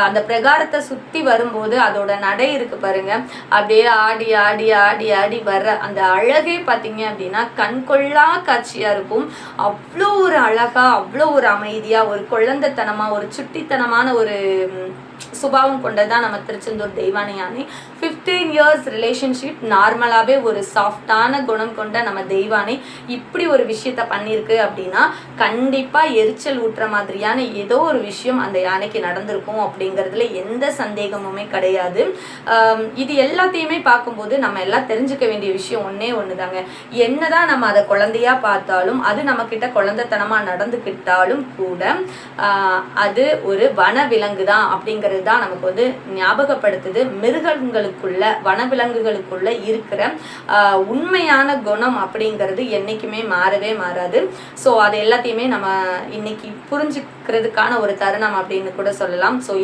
அந்த பிரகாரத்தை சுத்தி வரும்போது அதோட நடை இருக்கு பாருங்க, அப்படியே ஆடி ஆடி ஆடி ஆடி வர்ற அந்த அழகே பார்த்தீங்க அப்படின்னா கண்கொள்ளா காட்சியா இருக்கும். அவ்வளோ ஒரு அழகா, அவ்வளோ ஒரு அமைதியா, ஒரு குழந்தைத்தனமா, ஒரு சுட்டித்தனமான ஒரு சுபாவம் கொண்டதான் நம்ம திருச்செந்தூர் தெய்வானை யானை. 15 இயர்ஸ் ரிலேஷன்ஷிப், நார்மலாகவே ஒரு சாஃப்டான குணம் கொண்ட நம்ம தெய்வானை இப்படி ஒரு விஷயத்த பண்ணியிருக்கு அப்படின்னா கண்டிப்பாக எரிச்சல் ஊட்டுற மாதிரியான ஏதோ ஒரு விஷயம் அந்த யானைக்கு நடந்திருக்கும் அப்படிங்கிறதுல எந்த சந்தேகமுமே கிடையாது. இது எல்லாத்தையுமே பார்க்கும்போது நம்ம எல்லாம் தெரிஞ்சுக்க வேண்டிய விஷயம் ஒன்னே ஒன்று தாங்க. என்னதான் நம்ம அதை குழந்தையா பார்த்தாலும், அது நம்ம கிட்ட குழந்தைத்தனமாக நடந்துக்கிட்டாலும் கூட அது ஒரு வனவிலங்கு தான் அப்படிங்கிறது தான் நமக்கு வந்து ஞாபகப்படுத்துது. மிருகங்களுக்குள்ள, வனவிலங்குகளுக்குள்ள இருக்கிற உண்மையான குணம் அப்படிங்கிறது என்னைக்குமே மாறவே மாறாது. ஸோ அது எல்லாத்தையுமே நம்ம இன்னைக்கு புரிஞ்சுக்கிறதுக்கான ஒரு தருணம் அப்படின்னு கூட சொல்லலாம். ஸோ